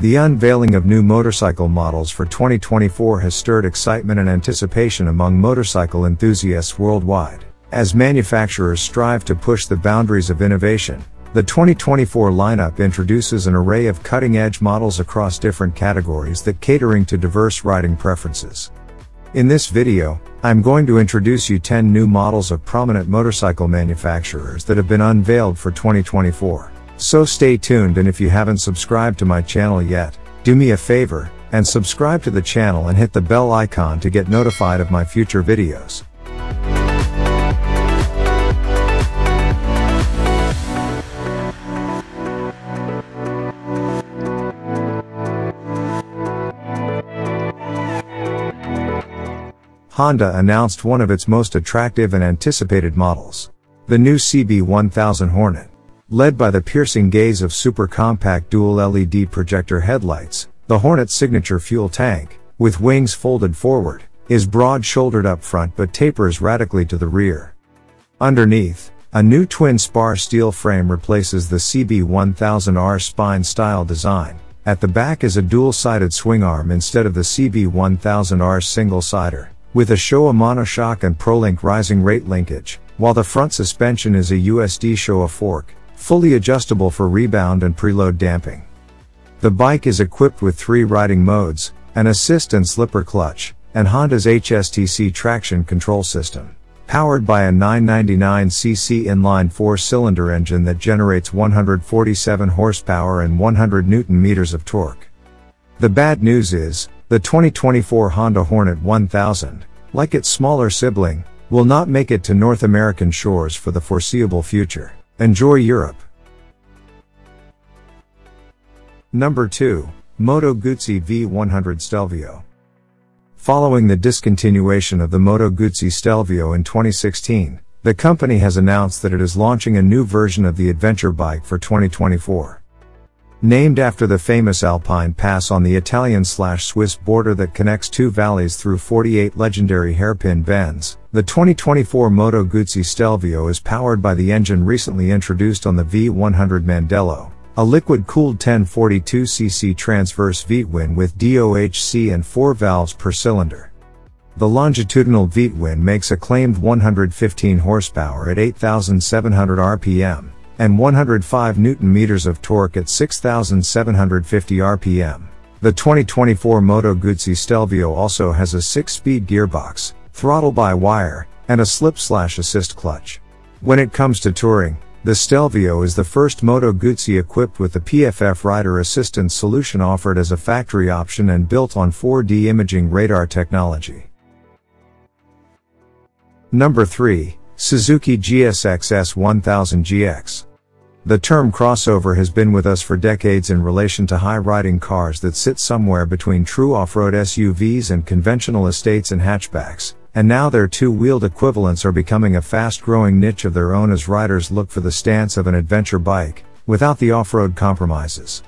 The unveiling of new motorcycle models for 2024 has stirred excitement and anticipation among motorcycle enthusiasts worldwide. As manufacturers strive to push the boundaries of innovation, the 2024 lineup introduces an array of cutting-edge models across different categories that catering to diverse riding preferences. In this video, I'm going to introduce you 10 new models of prominent motorcycle manufacturers that have been unveiled for 2024. So stay tuned, and if you haven't subscribed to my channel yet, do me a favor, and subscribe to the channel and hit the bell icon to get notified of my future videos. Honda announced one of its most attractive and anticipated models. The new CB1000 Hornet. Led by the piercing gaze of super compact dual LED projector headlights, the Hornet's signature fuel tank, with wings folded forward, is broad-shouldered up front but tapers radically to the rear. Underneath, a new twin-spar steel frame replaces the CB1000R spine-style design. At the back is a dual-sided swing arm instead of the CB1000R single-sider, with a Showa monoshock and ProLink rising rate linkage, while the front suspension is a USD Showa fork, fully adjustable for rebound and preload damping. The bike is equipped with 3 riding modes, an assist and slipper clutch, and Honda's HSTC traction control system. Powered by a 999cc inline 4-cylinder engine that generates 147 horsepower and 100 Nm of torque. The bad news is, the 2024 Honda Hornet 1000, like its smaller sibling, will not make it to North American shores for the foreseeable future. Enjoy Europe. Number 2. Moto Guzzi V100 Stelvio. Following the discontinuation of the Moto Guzzi Stelvio in 2016, the company has announced that it is launching a new version of the adventure bike for 2024. Named after the famous Alpine Pass on the Italian/Swiss border that connects 2 valleys through 48 legendary hairpin bends, the 2024 Moto Guzzi Stelvio is powered by the engine recently introduced on the V100 Mandello, a liquid-cooled 1042cc transverse V-twin with DOHC and 4 valves per cylinder. The longitudinal V-twin makes a claimed 115 horsepower at 8,700 RPM, and 105 Nm of torque at 6,750 RPM. The 2024 Moto Guzzi Stelvio also has a 6-speed gearbox, throttle-by-wire, and a slip/assist clutch. When it comes to touring, the Stelvio is the first Moto Guzzi equipped with the PFF rider assistance solution offered as a factory option and built on 4D imaging radar technology. Number 3. Suzuki GSXS1000 GX. The term crossover has been with us for decades in relation to high-riding cars that sit somewhere between true off-road SUVs and conventional estates and hatchbacks, and now their two-wheeled equivalents are becoming a fast-growing niche of their own as riders look for the stance of an adventure bike, without the off-road compromises.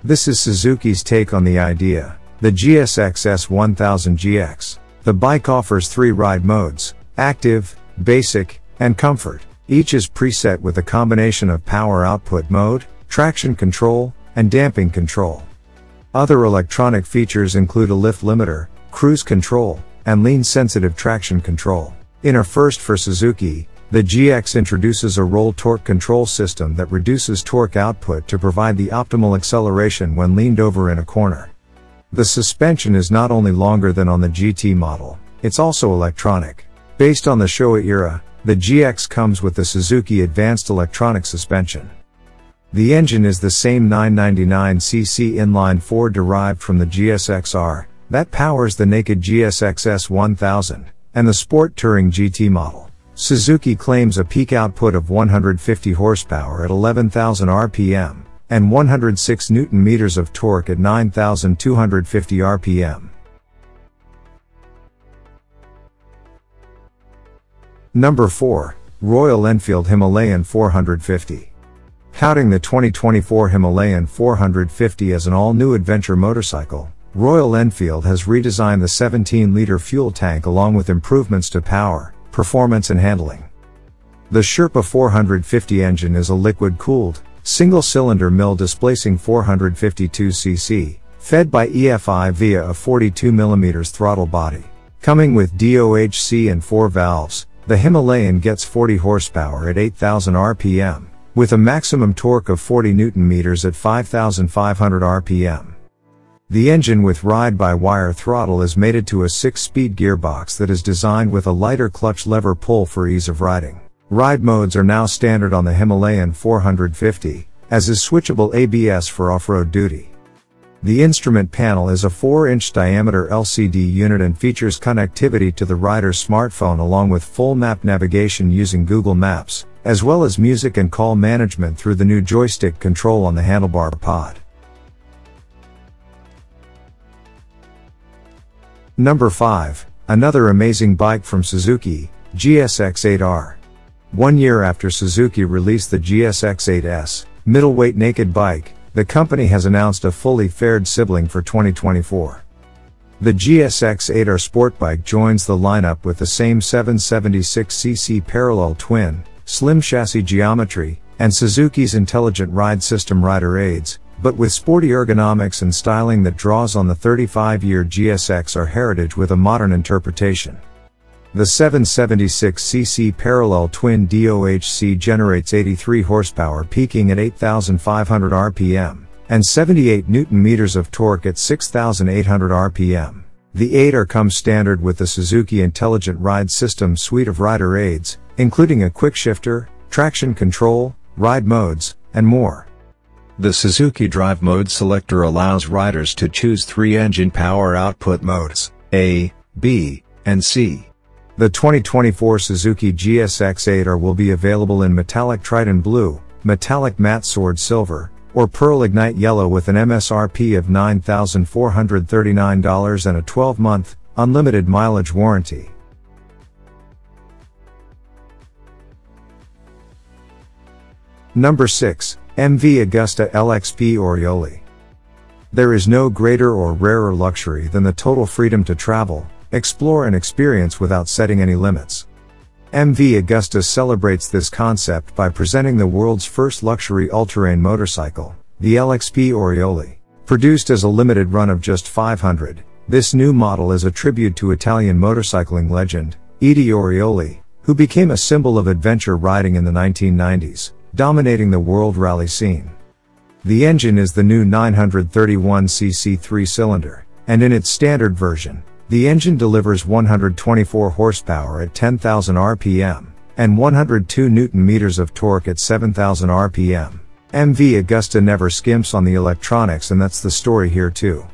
This is Suzuki's take on the idea, the GSXS1000 GX. The bike offers 3 ride modes: active, basic, and comfort. Each is preset with a combination of power output mode, traction control, and damping control. Other electronic features include a lift limiter, cruise control, and lean-sensitive traction control. In a first for Suzuki, the GX introduces a roll torque control system that reduces torque output to provide the optimal acceleration when leaned over in a corner. The suspension is not only longer than on the GT model, it's also electronic. Based on the Showa era, the GX comes with the Suzuki Advanced Electronic Suspension. The engine is the same 999cc inline 4 derived from the GSXR, that powers the naked GSXS1000, and the Sport Touring GT model. Suzuki claims a peak output of 150 horsepower at 11,000 RPM, and 106 Nm of torque at 9,250 RPM. Number 4. Royal Enfield Himalayan 450. Touting the 2024 Himalayan 450 as an all-new adventure motorcycle, Royal Enfield has redesigned the 17-liter fuel tank along with improvements to power, performance and handling. The Sherpa 450 engine is a liquid-cooled, single-cylinder mill displacing 452 cc, fed by EFI via a 42mm throttle body. Coming with DOHC and 4 valves, the Himalayan gets 40 horsepower at 8,000 RPM, with a maximum torque of 40 Nm at 5,500 RPM. The engine with ride-by-wire throttle is mated to a 6-speed gearbox that is designed with a lighter clutch lever pull for ease of riding. Ride modes are now standard on the Himalayan 450, as is switchable ABS for off-road duty. The instrument panel is a 4-inch diameter LCD unit and features connectivity to the rider's smartphone along with full map navigation using Google Maps, as well as music and call management through the new joystick control on the handlebar pod. Number 5. Another amazing bike from Suzuki, GSX8R. 1 year after Suzuki released the GSX-8S, middleweight naked bike, the company has announced a fully faired sibling for 2024. The GSX8R sport bike joins the lineup with the same 776cc parallel twin, slim chassis geometry, and Suzuki's intelligent ride system rider aids, but with sporty ergonomics and styling that draws on the 35-year GSXR heritage with a modern interpretation. The 776cc parallel twin DOHC generates 83 horsepower peaking at 8,500 RPM, and 78 Nm of torque at 6,800 RPM. The 8R comes standard with the Suzuki Intelligent Ride System suite of rider aids, including a quick shifter, traction control, ride modes, and more. The Suzuki Drive Mode selector allows riders to choose 3 engine power output modes, A, B, and C. The 2024 Suzuki GSX8R will be available in metallic Triton Blue, metallic matte sword silver, or pearl ignite yellow with an MSRP of $9,439 and a 12-month, unlimited mileage warranty. Number 6. MV Agusta LXP Oreoli. There is no greater or rarer luxury than the total freedom to travel, explore and experience without setting any limits. MV Agusta celebrates this concept by presenting the world's first luxury all-terrain motorcycle, the LXP Oreoli. Produced as a limited run of just 500, this new model is a tribute to Italian motorcycling legend, Edi Oreoli, who became a symbol of adventure riding in the 1990s, dominating the world rally scene. The engine is the new 931cc 3-cylinder, and in its standard version, the engine delivers 124 horsepower at 10,000 RPM, and 102 Nm of torque at 7,000 RPM. MV Agusta never skimps on the electronics, and that's the story here too.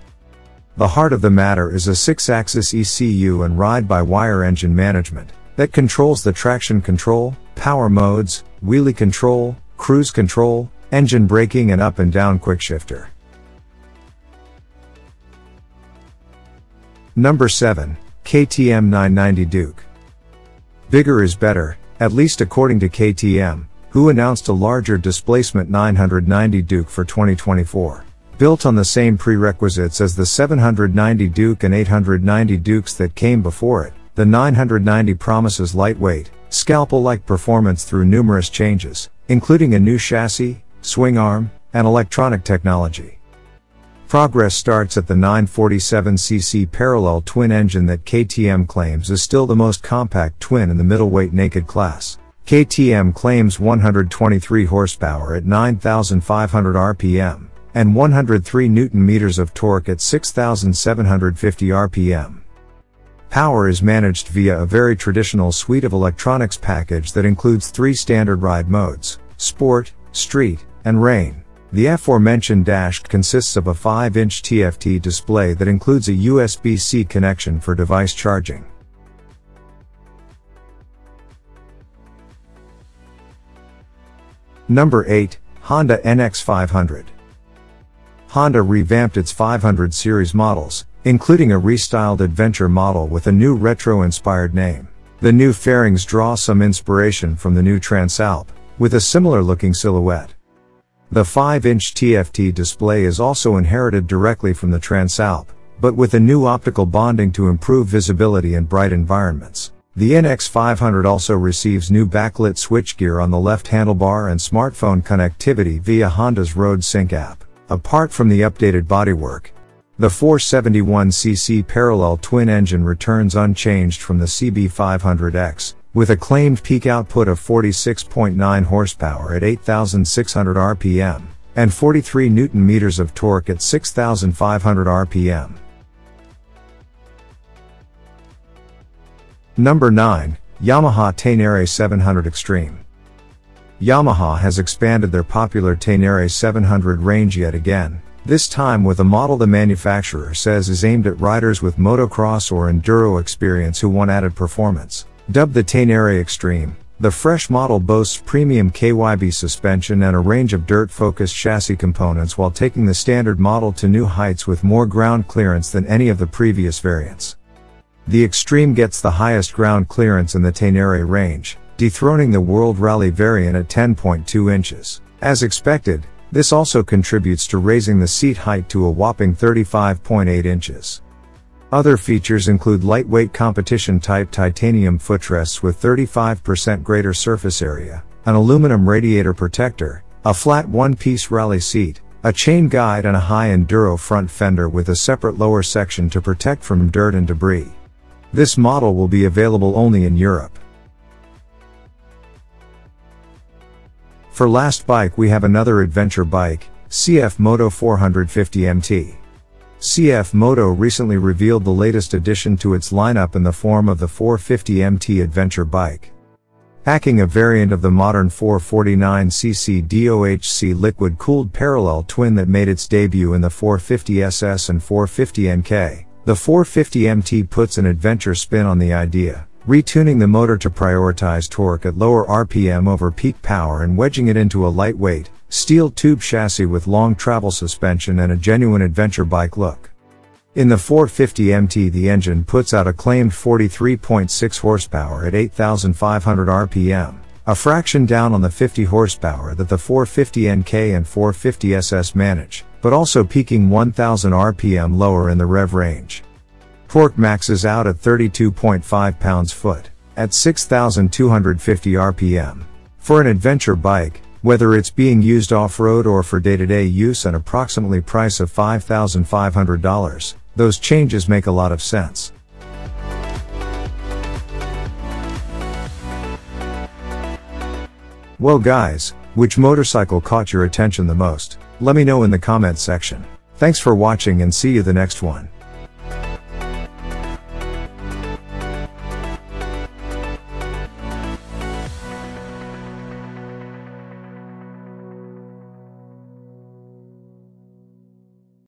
The heart of the matter is a 6-axis ECU and ride-by-wire engine management that controls the traction control, power modes, wheelie control, cruise control, engine braking and up and down quick shifter. Number 7. KTM 990 Duke. Bigger is better, at least according to KTM, who announced a larger displacement 990 Duke for 2024. Built on the same prerequisites as the 790 Duke and 890 Dukes that came before it, the 990 promises lightweight, scalpel-like performance through numerous changes, including a new chassis, swing arm, and electronic technology. Progress starts at the 947cc parallel twin engine that KTM claims is still the most compact twin in the middleweight naked class. KTM claims 123 horsepower at 9,500 RPM, and 103 Nm of torque at 6,750 RPM. Power is managed via a very traditional suite of electronics package that includes 3 standard ride modes, Sport, Street, and Rain. The aforementioned dash consists of a 5-inch TFT display that includes a USB-C connection for device charging. Number 8. Honda NX500. Honda revamped its 500 series models, including a restyled adventure model with a new retro-inspired name. The new fairings draw some inspiration from the new Transalp, with a similar-looking silhouette. The 5-inch TFT display is also inherited directly from the Transalp, but with a new optical bonding to improve visibility in bright environments. The NX500 also receives new backlit switchgear on the left handlebar and smartphone connectivity via Honda's Road Sync app. Apart from the updated bodywork, the 471cc parallel twin engine returns unchanged from the CB500X, with a claimed peak output of 46.9 horsepower at 8,600 RPM, and 43 Nm of torque at 6,500 RPM. Number 9. Yamaha Tenere 700 Extreme. Yamaha has expanded their popular Tenere 700 range yet again, this time with a model the manufacturer says is aimed at riders with motocross or enduro experience who want added performance. Dubbed the Tenere Extreme, the fresh model boasts premium KYB suspension and a range of dirt-focused chassis components while taking the standard model to new heights with more ground clearance than any of the previous variants. The Extreme gets the highest ground clearance in the Tenere range, dethroning the World Rally variant at 10.2 inches. As expected, this also contributes to raising the seat height to a whopping 35.8 inches. Other features include lightweight competition-type titanium footrests with 35% greater surface area, an aluminum radiator protector, a flat one-piece rally seat, a chain guide and a high-enduro front fender with a separate lower section to protect from dirt and debris. This model will be available only in Europe. For last bike we have another adventure bike, CF Moto 450 MT. CF Moto recently revealed the latest addition to its lineup in the form of the 450 MT adventure bike. Packing a variant of the modern 449cc DOHC liquid-cooled parallel twin that made its debut in the 450SS and 450NK. The 450 MT puts an adventure spin on the idea, retuning the motor to prioritize torque at lower RPM over peak power and wedging it into a lightweight, steel tube chassis with long travel suspension and a genuine adventure bike look. In the 450 MT the engine puts out a claimed 43.6 horsepower at 8,500 RPM, a fraction down on the 50 horsepower that the 450NK and 450SS manage, but also peaking 1,000 RPM lower in the rev range. Torque maxes out at 32.5 pounds-foot, at 6,250 RPM. For an adventure bike, whether it's being used off-road or for day-to-day use, an approximately price of $5,500, those changes make a lot of sense. Well guys, which motorcycle caught your attention the most? Let me know in the comments section. Thanks for watching and see you the next one.